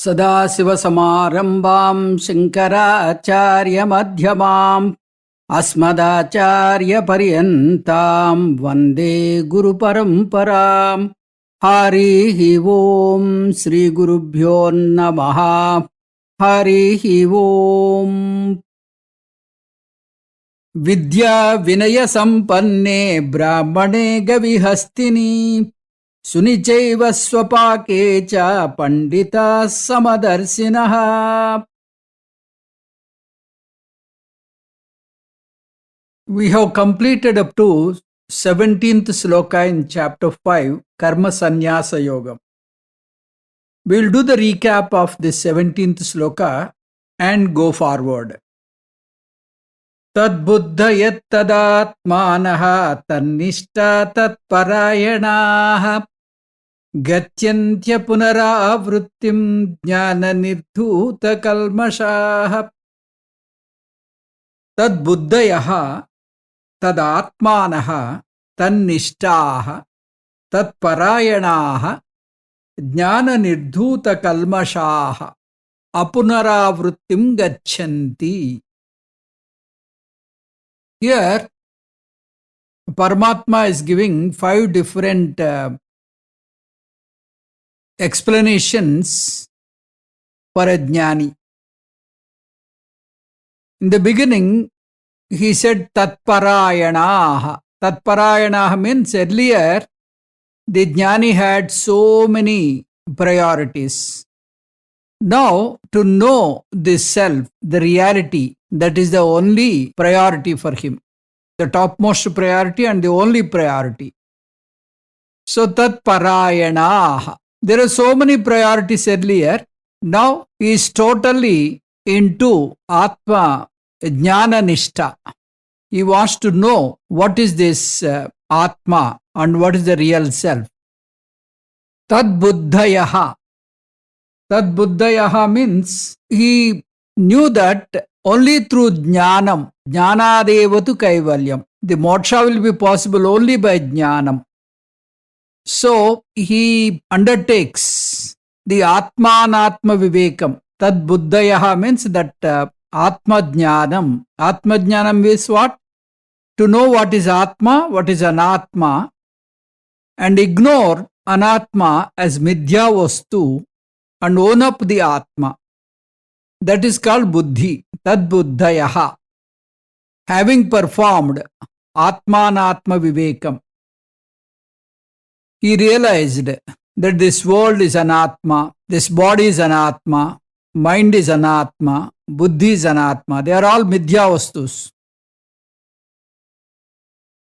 सदाशिवसमारम्भां शङ्कराचार्यमध्यमाम् अस्मदाचार्यपर्यन्तां वन्दे गुरुपरम्पराम्। हरिः ओं श्रीगुरुभ्यो नमः। हरिः ओं। विद्या विनय संपन्ने ब्राह्मणे गविहस्तिनि सुनिचैव स्वपाके च पंडिताः समदर्शिनः। We have completed up to 17th sloka in chapter 5, Karma Sannyasa Yoga. We will do the recap of this 17th sloka and go forward. Tadbuddhayat tadatmanah tannishta tatparayanaah gatyantya punaravrittim jnana nirdhuta kalmashah. Tadbuddhayaha tadatmanah tannishtaah tatparayanaah jnana nirdhuta kalmashah apunaravrittim gachanti. Here Paramatma is giving 5 different explanations for a jnani. In the beginning, he said Tatparayanaha. Tatparayanaha means earlier the jnani had so many priorities. Now, to know the self, the reality, that is the only priority for him. The topmost priority and the only priority. So, Tatparayanaha. There are so many priorities earlier. Now, he is totally into Atma Jnana Nishta. He wants to know what is this Atma and what is the real self. Tadbuddhayaha. Tadbuddhayaha means he knew that only through Jnanam, Jnanadevatu Kaivalyam, the moksha will be possible only by Jnanam. So he undertakes the Atmanatma Vivekam. Tadbuddhayaha means that Atma Jnanam. Atma Jnanam is what? To know what is Atma, what is Anatma, and ignore Anatma as Midya Vastu and own up the Atma. That is called Buddhi. Tadbuddhayaha. Having performed Atmanatma Vivekam, he realized that this world is Anatma, this body is Anatma, mind is Anatma, Buddhi is Anatma. They are all Midya Vastus.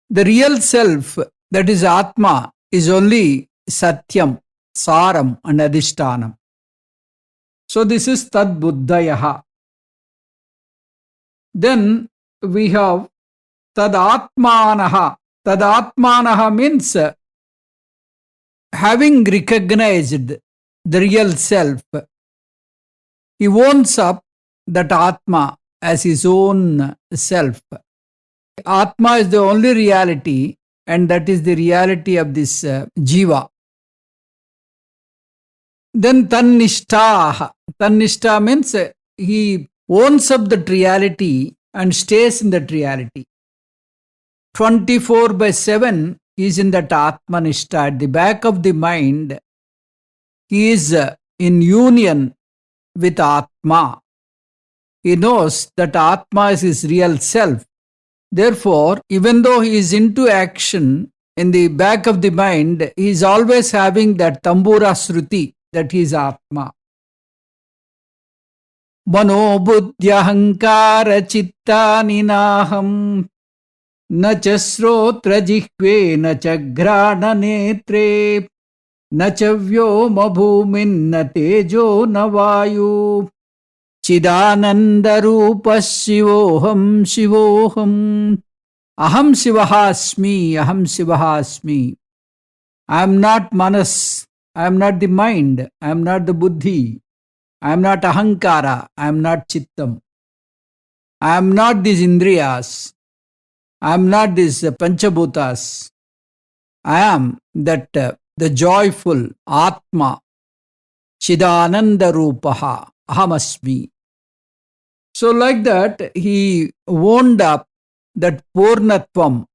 The real self, that is Atma, is only Satyam, Saram and Adhishtanam. So this is Tadbuddhayaha. Then we have Tadatmanaha. Tadatmanaha means having recognized the real self, he owns up that Atma as his own self. Atma is the only reality, and that is the reality of this Jiva. Then Tannishtaha. Tannishta means he owns up that reality and stays in that reality. 24/7 is in that Atmanishta. At the back of the mind, he is in union with Atma. He knows that Atma is his real self. Therefore, even though he is into action, in the back of the mind, he is always having that Tambura Sruti, that he is Atma. Mano buddhyahankara chittani naham na cha srotra jihve na cha grana netre na cha vyoma bhumin na tejo na vayu chidananda rupa shivoham shivoham aham shivahasmi aham shivahasmi. I am not manas, I am not the mind, I am not the buddhi, I am not ahankara, I am not chittam, I am not these indriyas, I am not these panchabhutas, I am that the joyful Atma Chidananda Rupaha Ahamasmi. So like that, he wound up that Purnatvam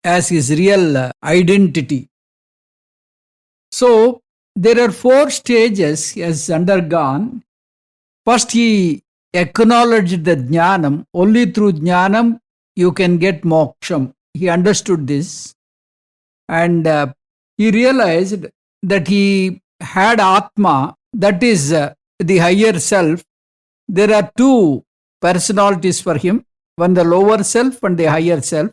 as his real identity. So there are 4 stages he has undergone. First, he acknowledged the jnanam. Only through jnanam you can get moksham. He understood this, and he realized that he had Atma, that is the higher self. There are 2 personalities for him, one the lower self and the higher self.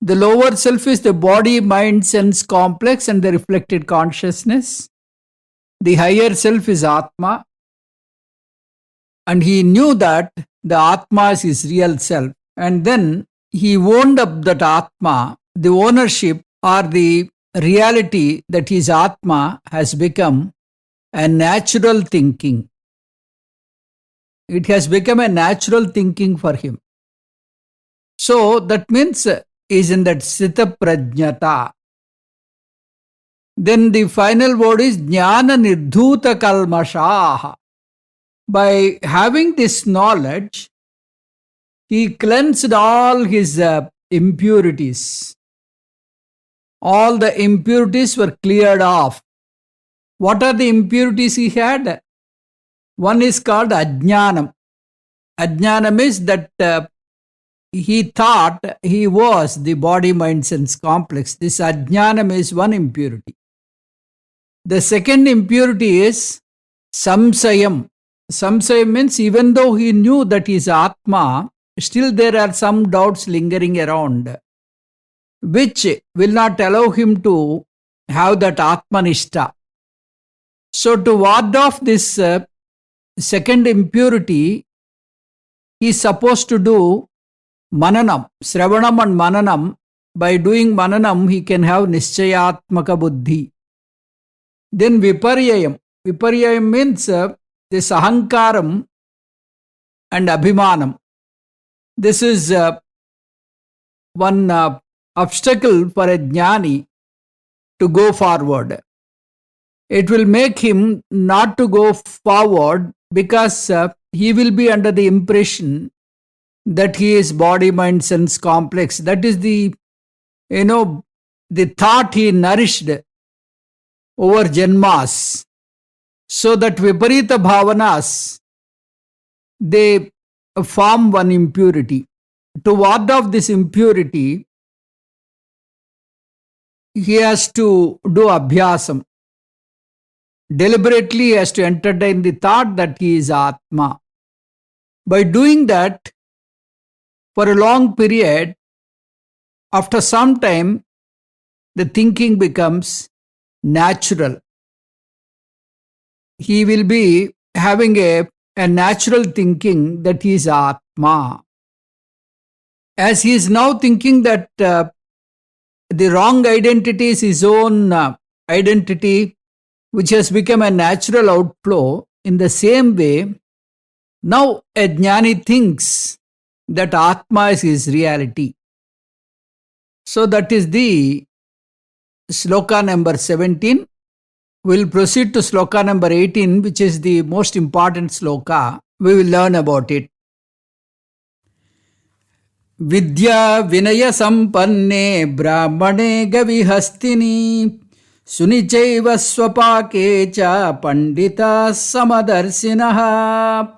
The lower self is the body, mind, sense complex and the reflected consciousness. The higher self is Atma, and he knew that the Atma is his real self. And then he owned up that Atma, the ownership or the reality that his Atma has become a natural thinking. It has become a natural thinking for him. So that means is in that Sthita Prajnata. Then the final word is Jnana Nirdhuta Kalmashaha. By having this knowledge, he cleansed all his impurities. All the impurities were cleared off. What are the impurities he had? One is called Ajnanam. Ajnanam is that he thought he was the body, mind, sense complex. This Ajnanam is one impurity. The second impurity is Samsayam. Samsayam means even though he knew that he is Atma, still there are some doubts lingering around, which will not allow him to have that Atmanishta. So to ward off this second impurity, he is supposed to do Mananam, Sravanam and Mananam. By doing Mananam, he can have Nischayatmaka Buddhi. Then Viparyayam. Viparyayam means this Ahankaram and Abhimanam. This is one obstacle for a jnani to go forward. It will make him not to go forward because he will be under the impression that he is body, mind, sense complex. That is the thought he nourished over janmas. So that Viparita Bhavanas, they form one impurity. To ward off this impurity, he has to do abhyasam. Deliberately he has to entertain the thought that he is Atma. By doing that for a long period, after some time, the thinking becomes natural. He will be having a natural thinking that he is Atma. As he is now thinking that the wrong identity is his own identity, which has become a natural outflow, in the same way, now a jnani thinks that Atma is his reality. So that is the sloka number 17. We will proceed to sloka number 18, which is the most important sloka. We will learn about it. Vidya Vinaya Sampanne Brahmane Gavihastini Sunichaiva Swapakecha Pandita Samadarshinaha.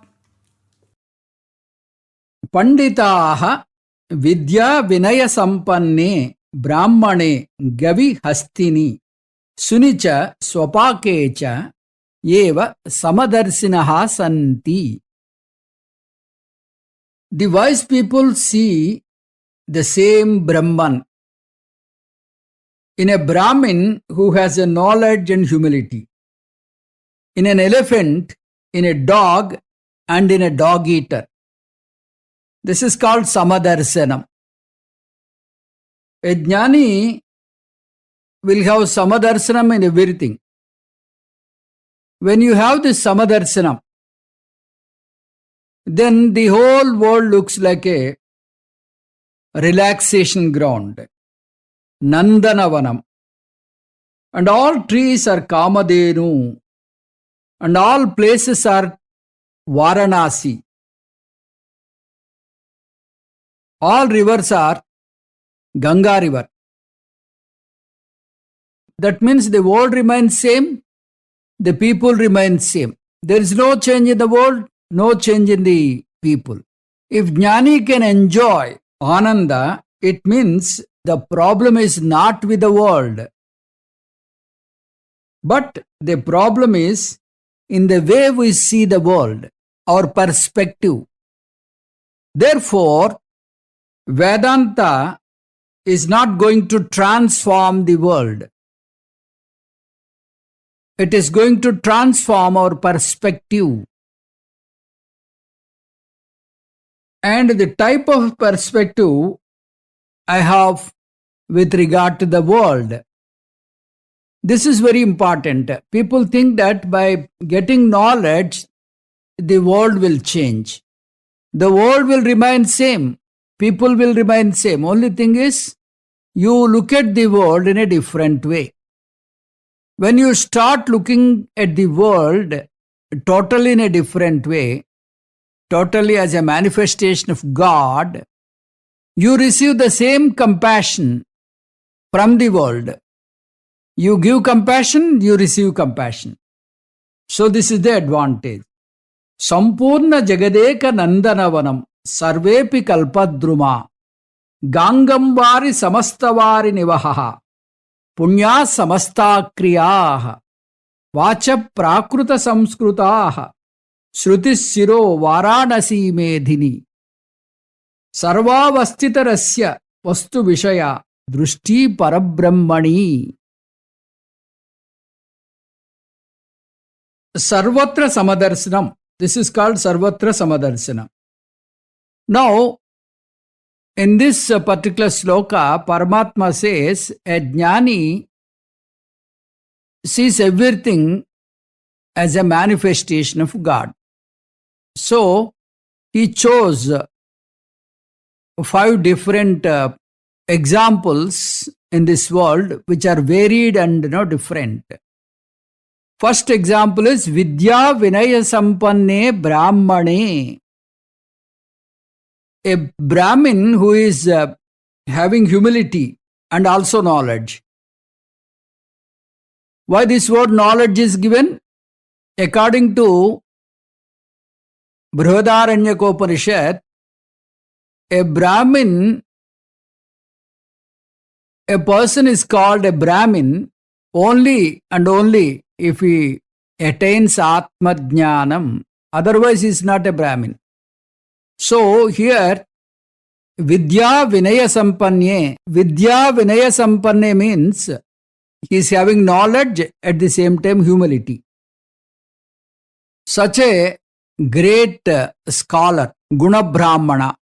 Panditaha Vidya Vinaya Sampanne Brahmane Gavihastini Sunicha Swapakecha Eva Samadarshinaha Santi. The wise people see the same Brahman in a Brahmin who has a knowledge and humility, in an elephant, in a dog, and in a dog eater. This is called Samadarsanam. A jnani will have Samadarsanam in everything. When you have this Samadarsanam, then the whole world looks like a relaxation ground, Nandanavanam. And all trees are Kamadhenu. and all places are Varanasi. All rivers are Ganga river. That means the world remains same, the people remain same. There is no change in the world, no change in the people. If Jnani can enjoy Ananda, it means the problem is not with the world, but the problem is in the way we see the world, our perspective. Therefore, Vedanta is not going to transform the world. It is going to transform our perspective. And the type of perspective I have with regard to the world. This is very important. People think that by getting knowledge, the world will change. The world will remain same. People will remain same. Only thing is, you look at the world in a different way. When you start looking at the world totally in a different way, totally as a manifestation of God, you receive the same compassion from the world. You give compassion, you receive compassion. So this is the advantage. Sampurna Jagadeka Nandanavanam Sarvepi Kalpadruma Gangam Vari Samastavari Nivahaha Punya Samasta Kriyaha Vacha Prakruta Samskrutaha Shrutis Siro Varanasi Medhini Sarvavasthitarasya Vastu Vishaya Drushti Parabrahmani Sarvatra Samadarsanam. This is called Sarvatra Samadarsanam. Now, in this particular sloka, Paramatma says, a jnani sees everything as a manifestation of God. So, he chose 5 different examples in this world which are varied and different. First example is Vidya Vinaya Sampanne Brahmane. A Brahmin who is having humility and also knowledge. Why this word knowledge is given? According to Brihadaranyaka, a Brahmin, a person is called a Brahmin only and only if he attains Atma Jnanam. Otherwise, he is not a Brahmin. So, here, Vidya Vinaya Sampanne. Vidya Vinaya Sampanne means he is having knowledge at the same time humility. Such a great scholar, Guna Brahmana.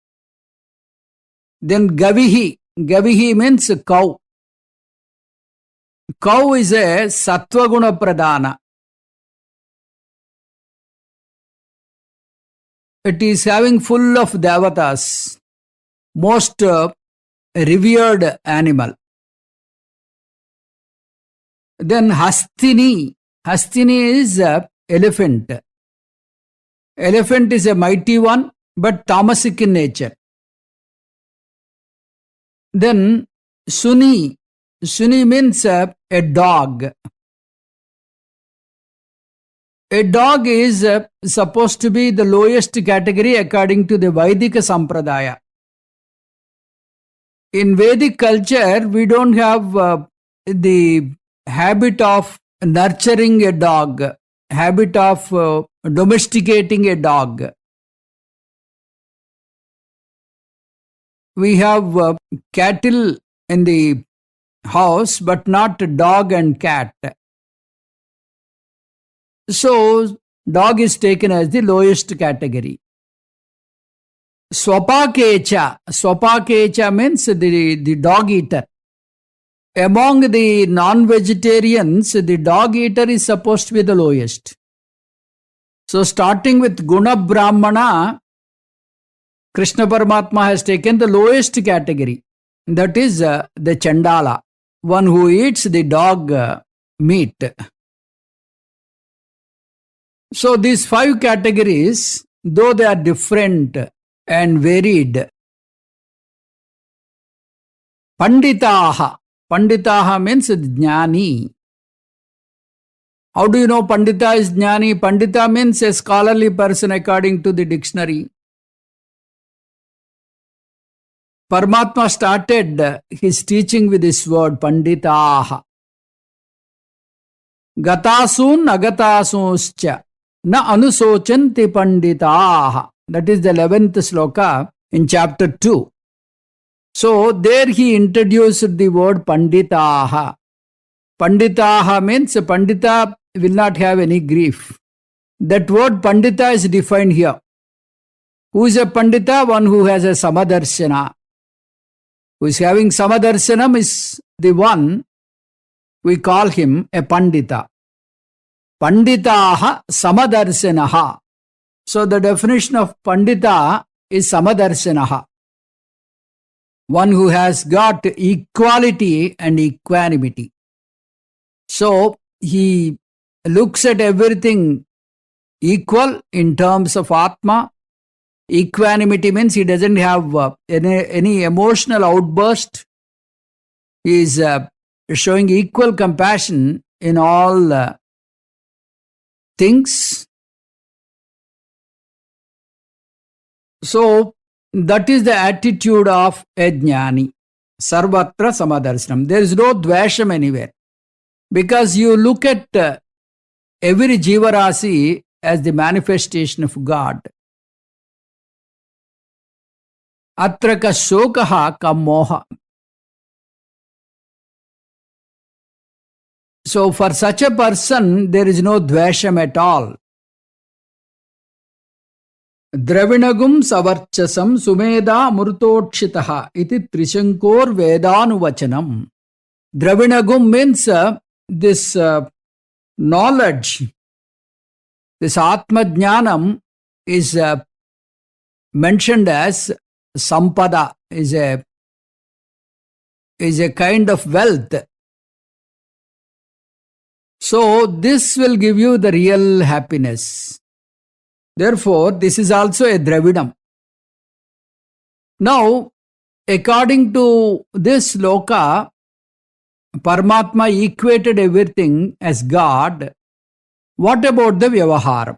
Then Gavihi. Gavihi means cow. Cow is a Sattva Guna Pradhana. It is having full of devatas, most revered animal. Then Hastini. Hastini is elephant. Elephant is a mighty one, but tamasic in nature. Then Suni. Suni means a dog. A dog is supposed to be the lowest category according to the Vaidika Sampradaya. In Vedic culture, we don't have the habit of nurturing a dog, habit of domesticating a dog. We have cattle in the house, but not dog and cat. So, dog is taken as the lowest category. Swapakecha. Swapakecha means the dog eater. Among the non-vegetarians, the dog eater is supposed to be the lowest. So, starting with Guna Brahmana, Krishna Paramatma has taken the lowest category. That is the Chandala, one who eats the dog meat. So these 5 categories, though they are different and varied, Panditaha. Panditaha means jnani. How do you know Pandita is jnani? Pandita means a scholarly person according to the dictionary. Paramatma started his teaching with this word Panditaha. Gatasun agatasuscha na anusochanti panditaha. That is the 11th sloka in chapter 2. So there he introduced the word Panditaha. Panditaha means Pandita will not have any grief. That word Pandita is defined here. Who is a Pandita? One who has a Samadarshana. Who is having Samadarsanam is the one we call him a Pandita. Panditaha Samadarshanaha. So the definition of Pandita is Samadarshanaha. One who has got equality and equanimity. So he looks at everything equal in terms of Atma. Equanimity means he doesn't have any emotional outburst. He is showing equal compassion in all things. So that is the attitude of a jnani. Sarvatra Samadarsanam. There is no dvesham anywhere. Because you look at every jivarasi as the manifestation of God. Atra ka shokaha ka moha. So for such a person, there is no dvesham at all. Dravinagum savarchasam sumeda murtotshitaha iti trishankor vedanu Dravinagum means this knowledge, this Atma Jnanam is mentioned as Sampada, is a kind of wealth. So this will give you the real happiness. Therefore, this is also a Dravidam. Now, according to this sloka, Paramatma equated everything as God. What about the Vyavaharam?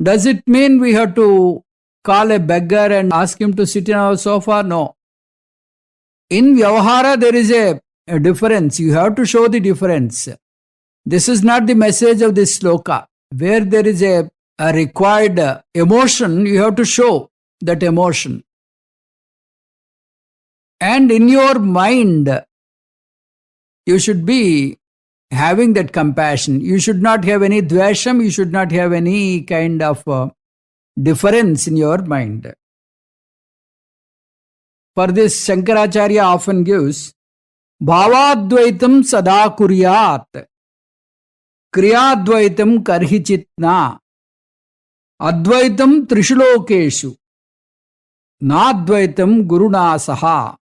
Does it mean we have to call a beggar and ask him to sit in our sofa? No. In Vyavahara, there is a difference. You have to show the difference. This is not the message of this sloka. Where there is a required emotion, you have to show that emotion. And in your mind, you should be having that compassion. You should not have any dvesham. You should not have any kind of difference in your mind. For this, Shankaracharya often gives Bhavadvaitam sada kuryat Kriyadvaitam karhichitna Advaitam trishulokeshu Nadvaitam gurunasaha.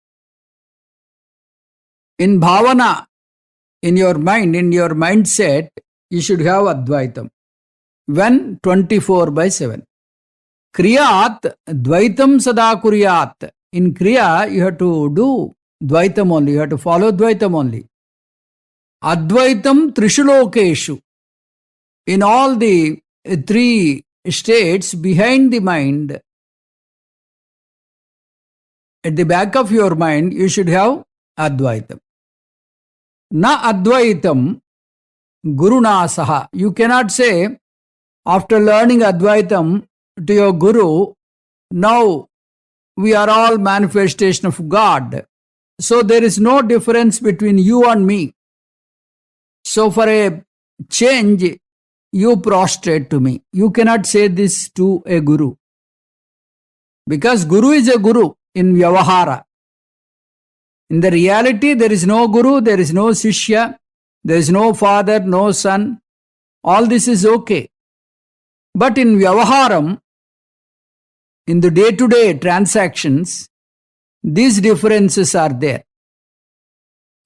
In bhavana, in your mind, in your mindset, you should have Advaitam. When? 24/7. Kriyat Dvaitam sada kuryat. In Kriya, you have to do Dvaitam only. You have to follow Dvaitam only. Advaitam Trishulokeshu. In all the 3 states behind the mind, at the back of your mind, you should have Advaitam. Na Advaitam Guruna Saha. You cannot say, after learning Advaitam to your Guru, now we are all manifestation of God. So there is no difference between you and me. So for a change, you prostrate to me. You cannot say this to a Guru. Because Guru is a Guru in Vyavahara. In the reality, there is no Guru, there is no Sishya, there is no father, no son. All this is okay. But in Vyavaharam, in the day-to-day transactions, these differences are there.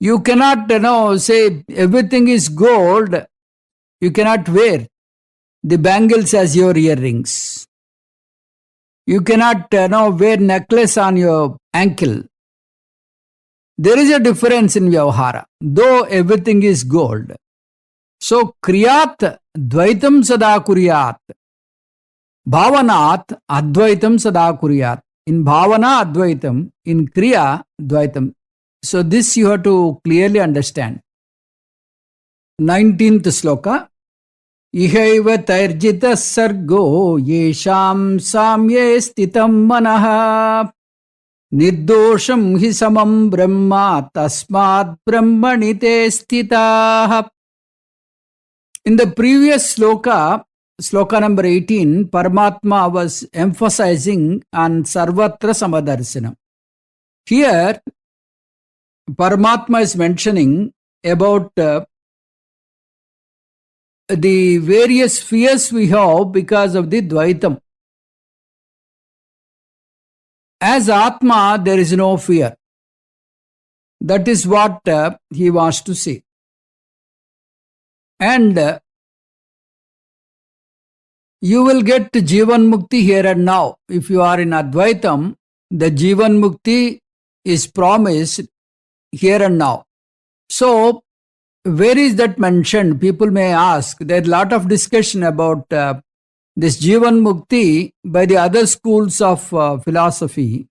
You cannot, say everything is gold, you cannot wear. the bangles as your earrings. You cannot wear necklace on your ankle. There is a difference in Vyavahara, though everything is gold. So, Kriyat Dvaitam Sada Kuryat. Bhavanat Advaitam Sada Kuryat. In Bhavana Advaitam, in Kriya Dvaitam. So, this you have to clearly understand. 19th sloka. Ihaiva tairjita sargo yesham samye stitam manaha nirdosham hi samam brahma tasmat brahmani te stitah. In the previous sloka, sloka number 18, Paramatma was emphasizing on Sarvatra Samadarsanam. Here, Paramatma is mentioning about the various fears we have because of the Dvaitam. As Atma, there is no fear. That is what he wants to say. And you will get Jivan Mukti here and now. If you are in Advaitam, the Jivan Mukti is promised here and now. So, where is that mentioned? People may ask. There is a lot of discussion about this Jivan Mukti by the other schools of philosophy.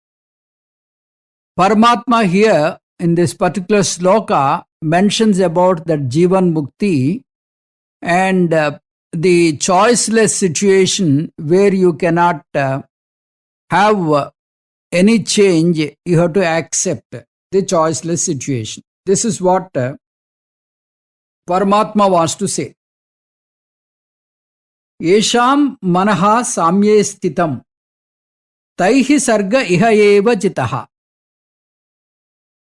Paramatma here in this particular sloka mentions about that Jivan Mukti and the choiceless situation where you cannot have any change, you have to accept the choiceless situation. This is what Paramatma wants to say. Yesham manaha samye stitam taihi sarga iha eva jitaha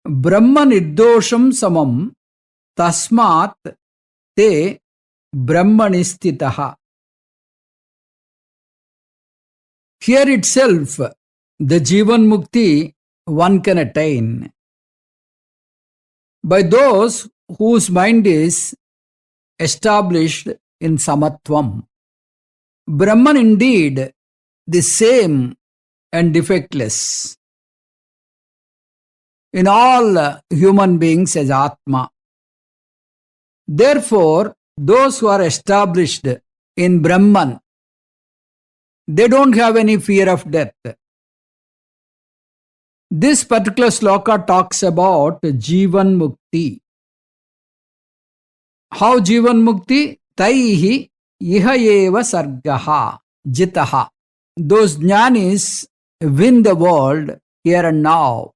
brahma nirdosham samam tasmat te brahmani stitaha. Here itself, the Jivan Mukti one can attain by those whose mind is established in Samatvam. Brahman indeed, the same and defectless in all human beings as Atma. Therefore, those who are established in Brahman, they don't have any fear of death. This particular sloka talks about Jivan Mukti. How Jivan Mukti? Taihi iha eva sargaha jitaha. Those jnanis win the world here and now.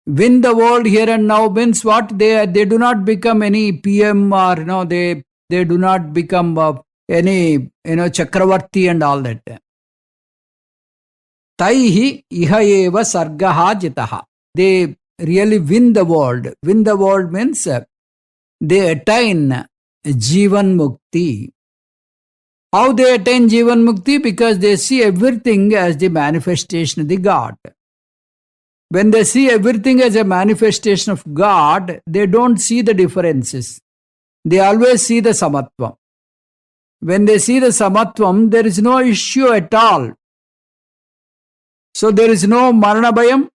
Win the world here and now means what? They do not become any PM or they do not become any Chakravarti and all that. Taihi iha eva sargaha jitaha. They really win the world. Win the world means they attain Jivan Mukti. How they attain Jivan Mukti? Because they see everything as the manifestation of the God. When they see everything as a manifestation of God, they don't see the differences. They always see the Samatvam. When they see the Samatvam, there is no issue at all. So there is no Marana Bhayam,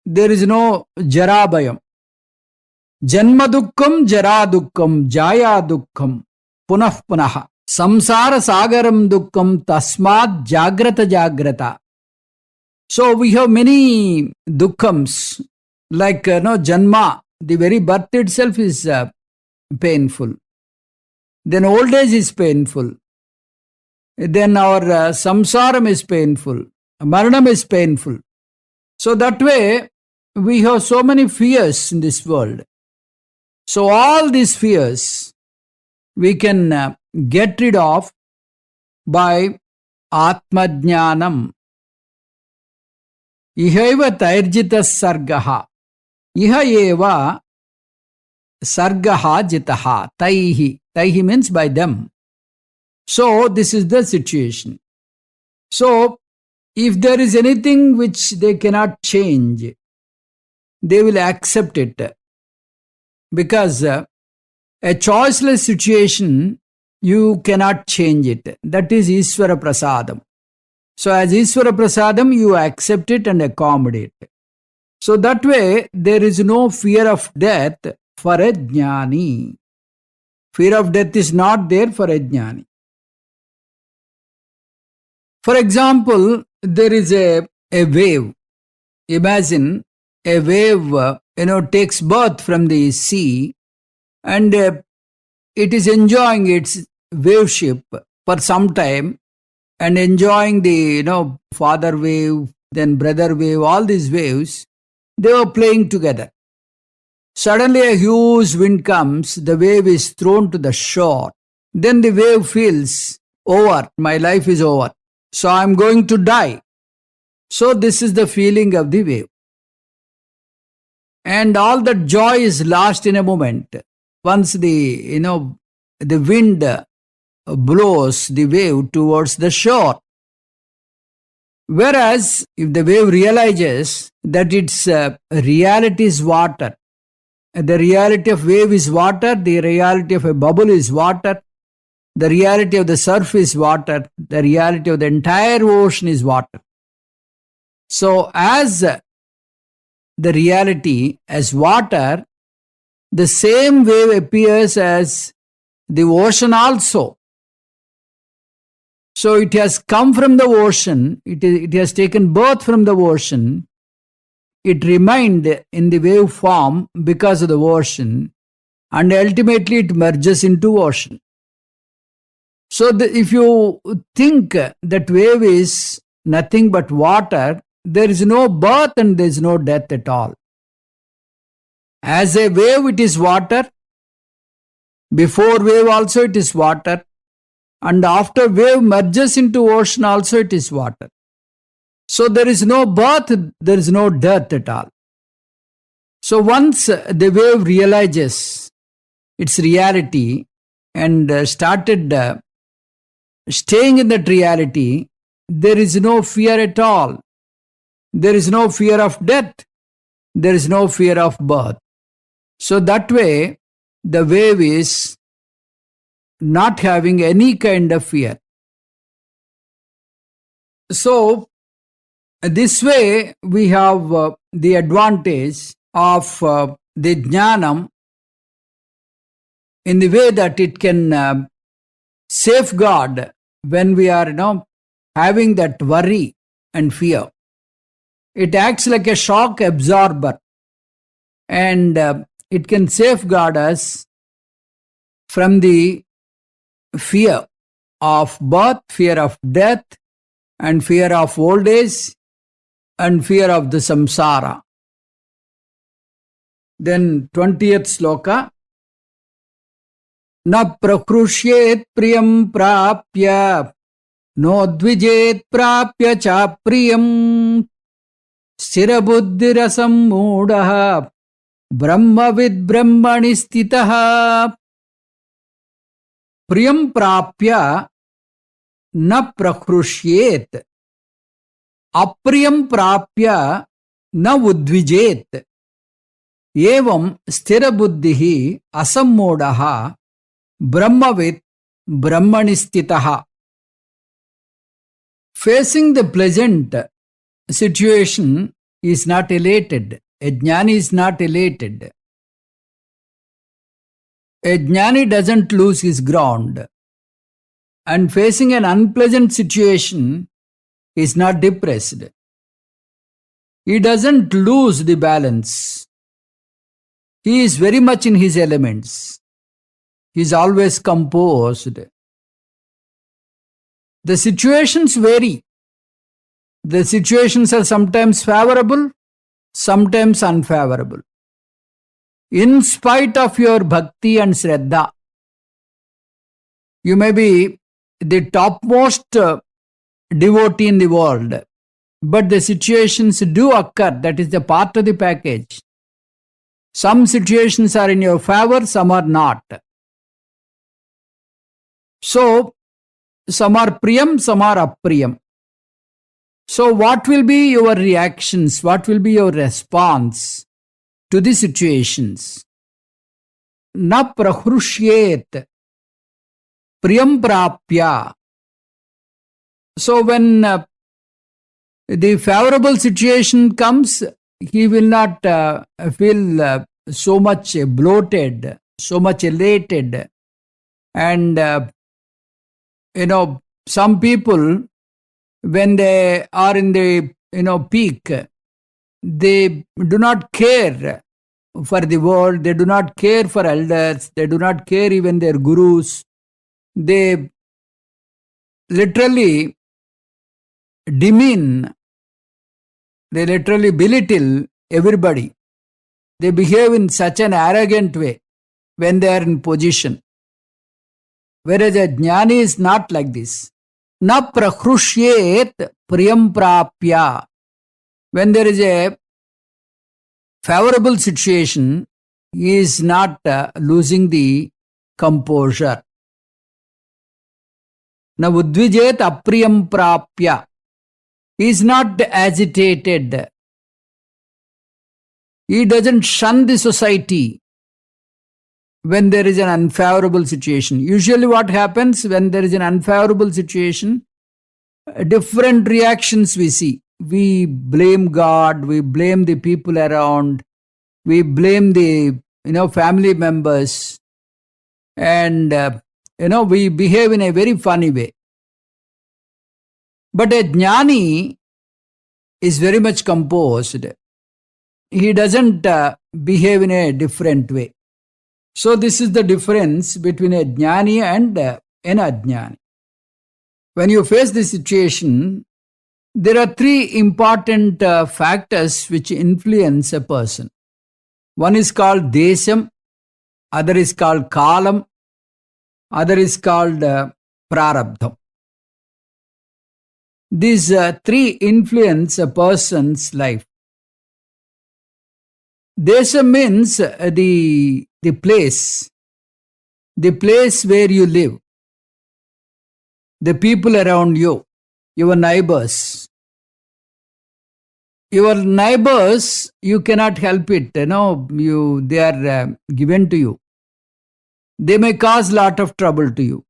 there is no Jara Bhayam. Janma Dukkham, Jara Dukkham, Jaya Dukkham, Punah Punaha. Samsara Sagaram Dukkham, Tasmat Jagrata Jagrata. So we have many dukkhams, like Janma, the very birth itself is painful. Then old age is painful. Then our samsaram is painful. Maranam is painful. So that way, we have so many fears in this world. So all these fears, we can get rid of by Atmajnanam. Ihaiva tairjita sargaha. Iha eva sargaha jitaha. Taihi. Taihi means by them. So this is the situation. So if there is anything which they cannot change, they will accept it. Because a choiceless situation You cannot change it. That is Ishvara Prasadam. So as Ishvara Prasadam, you accept it and accommodate. So that way, there is no fear of death for a jnani. Fear of death is not there for a jnani. For example, there is a wave. Imagine a wave, takes birth from the sea, and it is enjoying its waveship for some time, and enjoying the, father wave, then brother wave, all these waves, they were playing together. Suddenly a huge wind comes, the wave is thrown to the shore. Then the wave feels, over, my life is over. So I am going to die. So this is the feeling of the wave. And all that joy is lost in a moment. Once the wind blows the wave towards the shore. Whereas if the wave realizes that its reality is water, the reality of wave is water, the reality of a bubble is water, the reality of the surf is water, the reality of the entire ocean is water. So as the reality as water, the same wave appears as the ocean also. So it has come from the ocean, it has taken birth from the ocean, it remained in the wave form because of the ocean, and ultimately it merges into ocean. So if you think that wave is nothing but water, there is no birth and there is no death at all. As a wave, it is water. Before wave also it is water. And after wave merges into ocean also it is water. So there is no birth, there is no death at all. So once the wave realizes its reality and started staying in that reality, there is no fear at all. There is no fear of death. There is no fear of birth. So that way, the wave is not having any kind of fear. So, this way we have the advantage of the jnanam in the way that it can safeguard when we are having that worry and fear. It acts like a shock absorber, and it can safeguard us from the fear of birth, fear of death, and fear of old age, and fear of the samsara. Then 20th sloka. Na prakrusyet priyam prapya, no dvijet prapya cha priyam, sthirabuddhirasam moodaha, brahmavid brahmani stitaha. Priyam prapya na prakrusyet, apriyam prapya na udvijet, evam sthirabuddhihi asammodaha, brahmavid brahmani stitaha. Facing the pleasant situation is not elated. A jnani is not elated. A jnani doesn't lose his ground. And facing an unpleasant situation is not depressed. He doesn't lose the balance. He is very much in his elements. He is always composed. The situations vary. The situations are sometimes favorable, sometimes unfavorable. In spite of your bhakti and shraddha, you may be the topmost devotee in the world, but the situations do occur. That is the part of the package. Some situations are in your favor, some are not. So, some are priyam, some are apriyam. So, what will be your reactions? What will be your response to the situations? Na prahrushyet. priyam prapya. So when the favorable situation comes, he will not feel so much bloated, so much elated. And some people, when they are in the peak, they do not care for the world, they do not care for elders, they do not care even their gurus. They literally demean, they literally belittle everybody. They behave in such an arrogant way when they are in position. Whereas a jnani is not like this. Na prakrushyet priyam prapya. When there is a favorable situation, he is not losing the composure. Na udvijet apriyam prapya. He is not agitated. He doesn't shun the society when there is an unfavorable situation. Usually what happens when there is an unfavorable situation, different reactions we see. We blame God, we blame the people around, we blame the family members, and we behave in a very funny way. But a jnani is very much composed. He doesn't behave in a different way. So this is the difference between a jnani and an ajnani. When you face this situation, there are three important factors which influence a person. One is called desham, other is called kalam, other is called prarabdham. These three influence a person's life. Desham means the place where you live, the people around you, your neighbors. Your neighbors, you cannot help it, they are given to you. They may cause lot of trouble to you.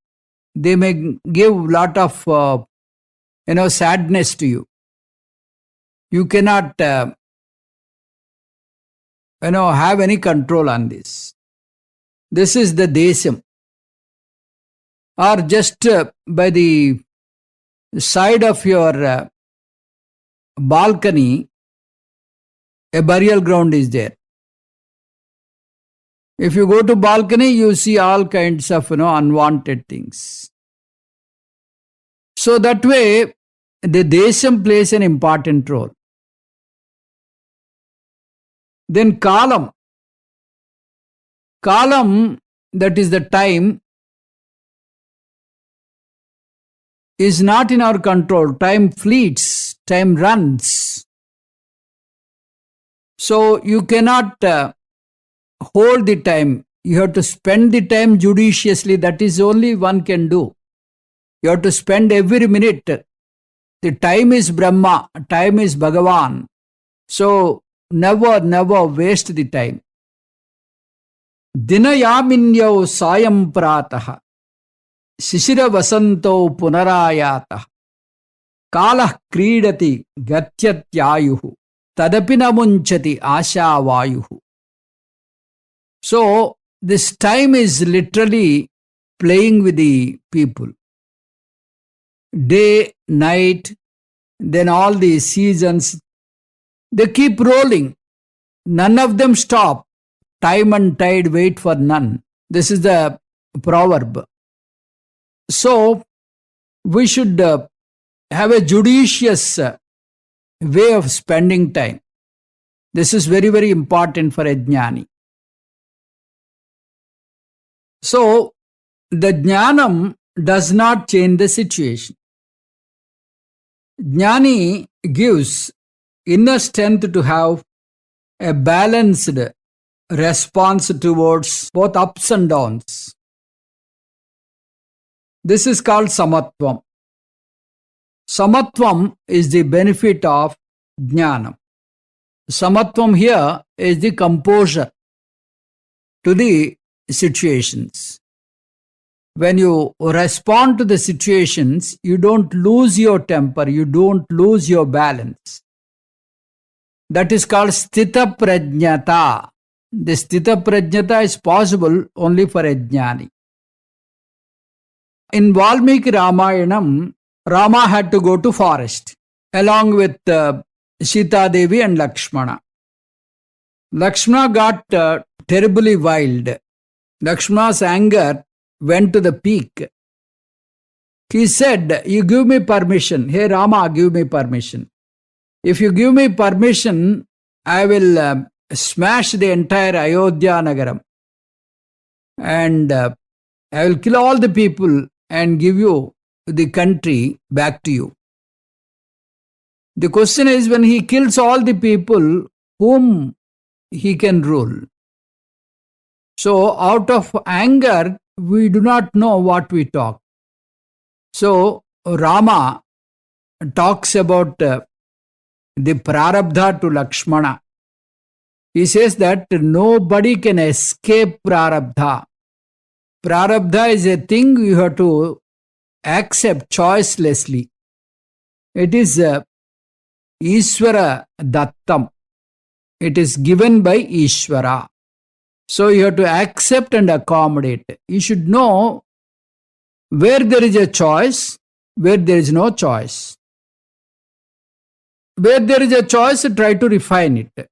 They may give lot of sadness to you. You cannot have any control on this. This is the desham. Or just by the side of your balcony, a burial ground is there. If you go to balcony, you see all kinds of unwanted things. So that way, the desham plays an important role. Then kalam. Kalam, that is the time, is not in our control. Time fleets, time runs. So you cannot hold the time. You have to spend the time judiciously. That is only one can do. You have to spend every minute. The time is Brahma, time is Bhagavan. So never waste the time. Dinayaminyau sayam pratah Shishira vasanto punarayatah Kalah kridati gatyatyayuhu Tadapina munchati ashavayuhu. So this time is literally playing with the people. Day, night, then all the seasons, they keep rolling. None of them stop. Time and tide wait for none. This is the proverb. So we should have a judicious way of spending time. This is very, very important for a jnani. So the jnanam does not change the situation. Jnani gives inner strength to have a balanced response towards both ups and downs. This is called samatvam. Samatvam is the benefit of jnanam. Samatvam here is the composure to the situations. when you respond to the situations, you don't lose your temper, you don't lose your balance. That is called sthita prajnata. The sthita prajnata is possible only for a jnani. In Valmiki Ramayanam, Rama had to go to forest along with Sita Devi and Lakshmana. Lakshmana got terribly wild. Lakshmana's anger went to the peak. He said, "You give me permission. Hey Rama, give me permission. If you give me permission, I will smash the entire Ayodhya Nagaram. And I will kill all the people and give you the country back to you." The question is, when he kills all the people, whom he can rule? So out of anger, we do not know what we talk. So Rama talks about the prarabdha to Lakshmana. He says that nobody can escape prarabdha. Prarabdha is a thing you have to accept choicelessly. It is Ishvara Dattam. It is given by Ishvara. So you have to accept and accommodate. You should know where there is a choice, where there is no choice. Where there is a choice, try to refine it.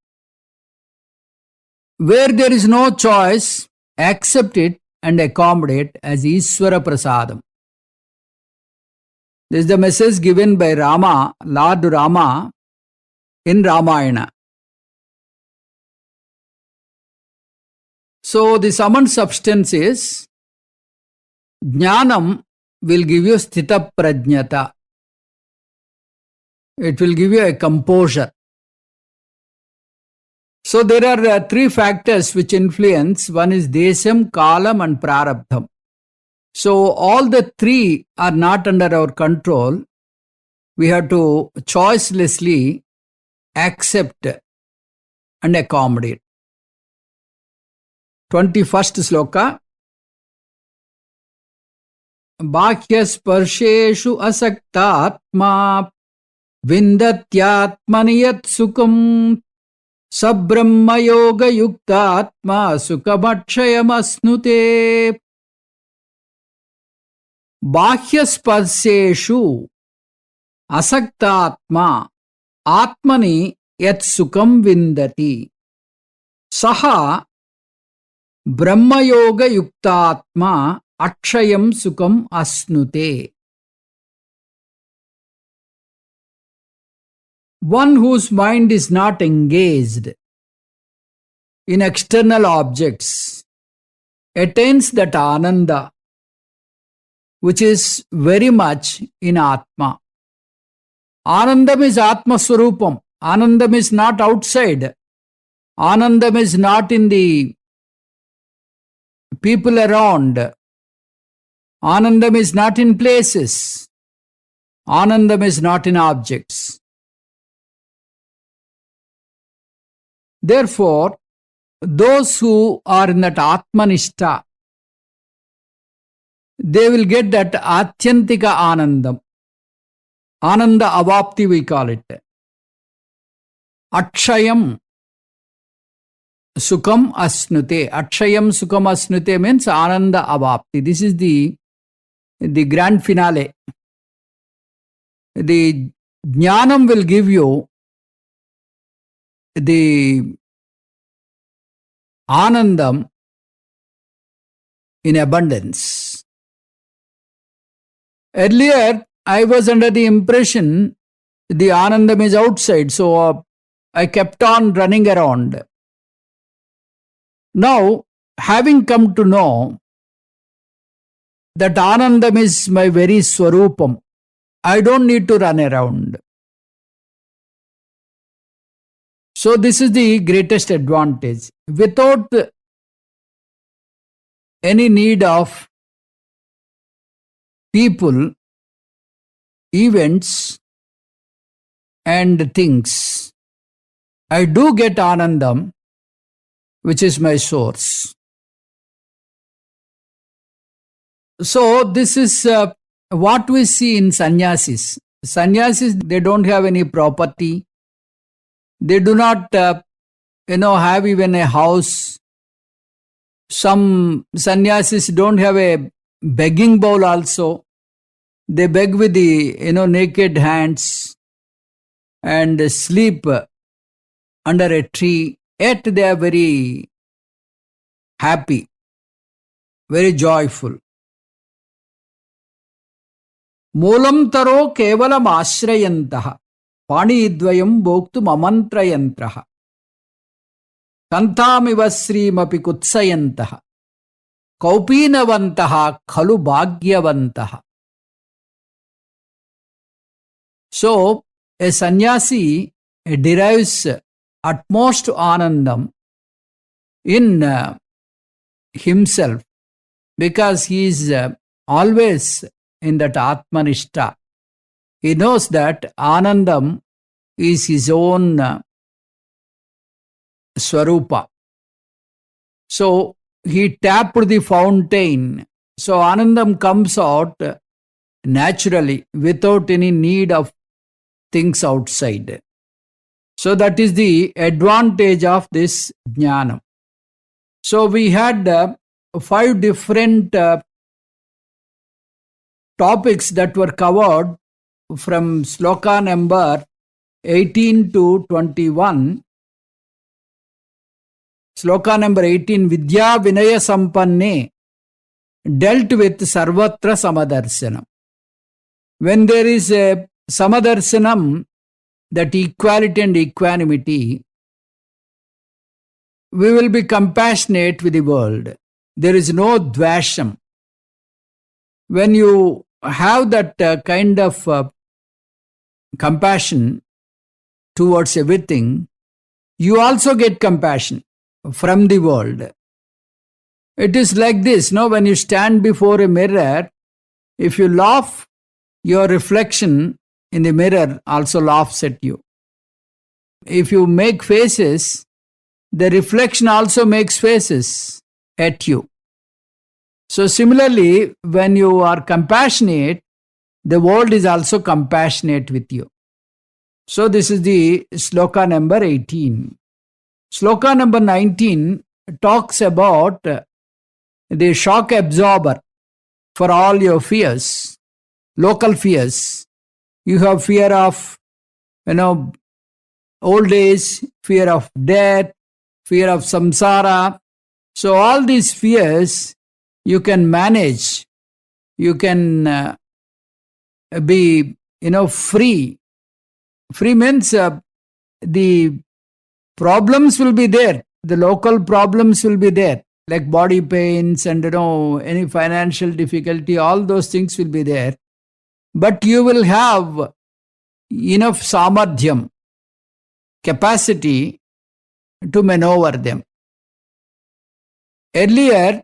Where there is no choice, accept it and accommodate as Ishvara Prasadam. This is the message given by Rama, Lord Rama, in Ramayana. So the summoned substance is Jnanam will give you sthita prajnata. It will give you a composure. So there are three factors which influence. One is Desam, Kalam and Prarabdham. So all the three are not under our control. We have to choicelessly accept and accommodate. 21st sloka. Bhakya-sparseshu asaktatma vindatyatmani yat sukam sabrahma yoga yuktatma sukhamakshayam asnute. Bhakya-sparseshu asaktatma atmani yat sukam vindati saha Brahma yoga yuktatma akshayam sukam asnute. One whose mind is not engaged in external objects attains that ananda which is very much in Atma. Anandam is Atma Swarupam. Anandam is not outside. Anandam is not in the people around. Anandam is not in places. Anandam is not in objects. Therefore, those who are in that Atmanishta, they will get that Atyantika Anandam. Ananda Avapti we call it. Akshayam Sukham Asnute. Akshayam Sukham Asnute means Ananda Avapti. This is the grand finale. The Jnanam will give you the Anandam in abundance. Earlier, I was under the impression the Anandam is outside, so I kept on running around. Now, having come to know that Anandam is my very Swarupam, I don't need to run around. So this is the greatest advantage. Without any need of people, events and things, I do get Anandam, which is my source. So this is what we see in sannyasis. Sannyasis, they don't have any property. They do not, have even a house. Some sannyasis don't have a begging bowl also. They beg with the, naked hands and sleep under a tree. Yet they are very happy, very joyful. Moolam taro kevalam ashrayantah पाणिद्वयं भोक्तुम् अमन्त्रयन्त्रः कन्थामिव श्रीमपि कुत्सयन्तः कौपीनवन्तः खलु भाग्यवन्तः. So, a sannyasi derives utmost anandam in himself because he is always in that Atmanishta. He knows that Anandam is his own Swarupa. So he tapped the fountain. So Anandam comes out naturally without any need of things outside. So that is the advantage of this Jnanam. So we had 5 different topics that were covered from sloka number 18 to 21. Sloka number 18, Vidya Vinaya Sampanne, dealt with Sarvatra Samadarsanam. When there is a Samadarsanam, that equality and equanimity, we will be compassionate with the world. There is no dvasham. When you have that kind of compassion towards everything, you also get compassion from the world. It is like this, when you stand before a mirror, if you laugh, your reflection in the mirror also laughs at you. If you make faces, the reflection also makes faces at you. So similarly, when you are compassionate, the world is also compassionate with you. So this is the sloka number 18. Sloka number 19 talks about the shock absorber for all your fears, local fears. You have fear of, old age, fear of death, fear of samsara. So all these fears you can manage. You can be, free. Free means the problems will be there. The local problems will be there, like body pains and, any financial difficulty, all those things will be there. But you will have enough samadhyam, capacity to maneuver them. Earlier,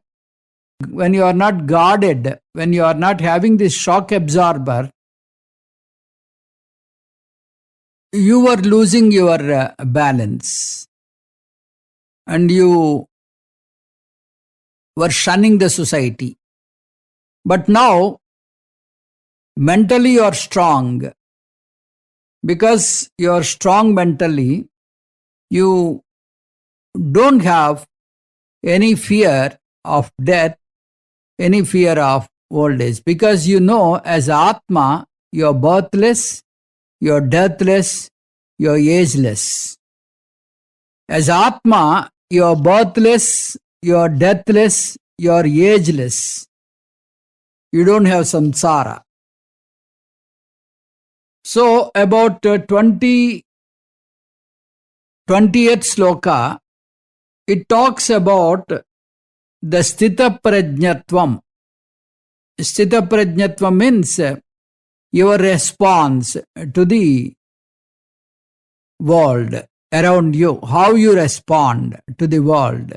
when you are not guarded, when you are not having this shock absorber, you were losing your balance and you were shunning the society. But now, mentally you are strong. Because you are strong mentally, you don't have any fear of death, any fear of old age. Because you know, as Atma, you are birthless, you are deathless, you are ageless. As Atma, you are birthless, you are deathless, you are ageless. You don't have samsara. So about 20th sloka, it talks about the sthita prajnatvam. Sthita prajnatvam means your response to the world around you, how you respond to the world.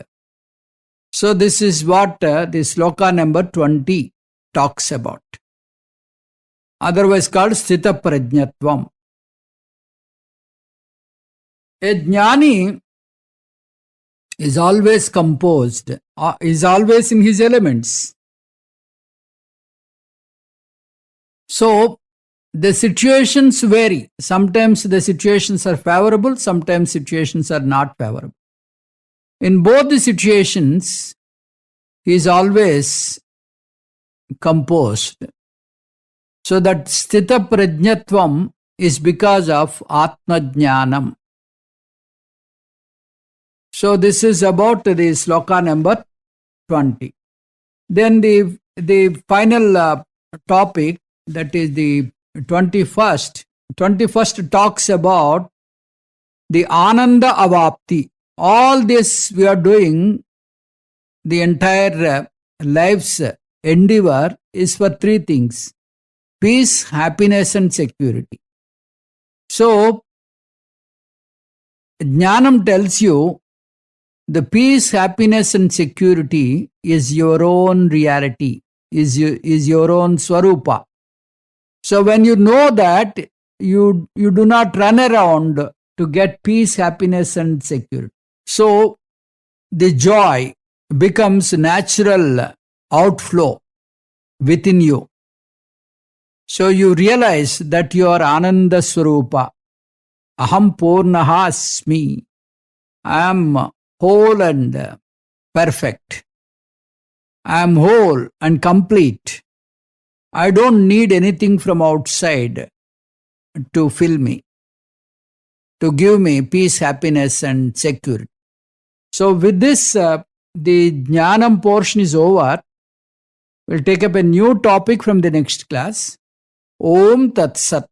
So this is what the sloka number 20 talks about. Otherwise called sthita prajnatvam. A jnani is always composed, is always in his elements. So the situations vary. Sometimes the situations are favorable, sometimes situations are not favorable. In both the situations, he is always composed. So that sthita prajnatvam is because of Atma Jnanam. So this is about the sloka number 20. Then the final topic, that is the 21st. 21st talks about the Ananda Avapti. All this we are doing, the entire life's endeavor is for three things: peace, happiness, and security. So, Jnanam tells you the peace, happiness, and security is your own reality, is your own swarupa. So, when you know that, you do not run around to get peace, happiness, and security. So, the joy becomes natural outflow within you. So you realize that you are Ananda Swarupa. Aham Purnaha Asmi. I am whole and perfect. I am whole and complete. I don't need anything from outside to fill me, to give me peace, happiness, and security. So with this, the Jnanam portion is over. We'll take up a new topic from the next class. Om Tat Sat.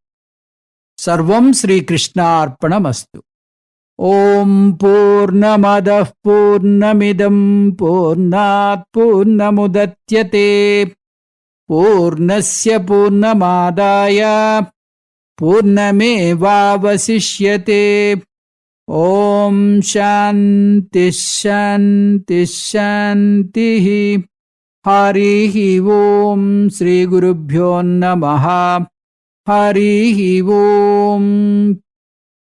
Sarvam Sri Krishna Arpanamastu. Om Purnamadah Purnamidam Purnat Purnamudatyate Purnasya Purnamadaya Purnamevavasishyate. Om Shanti Shanti Shanti. Harihi Om Sri Gurubhyo Namaha. Harihi Om.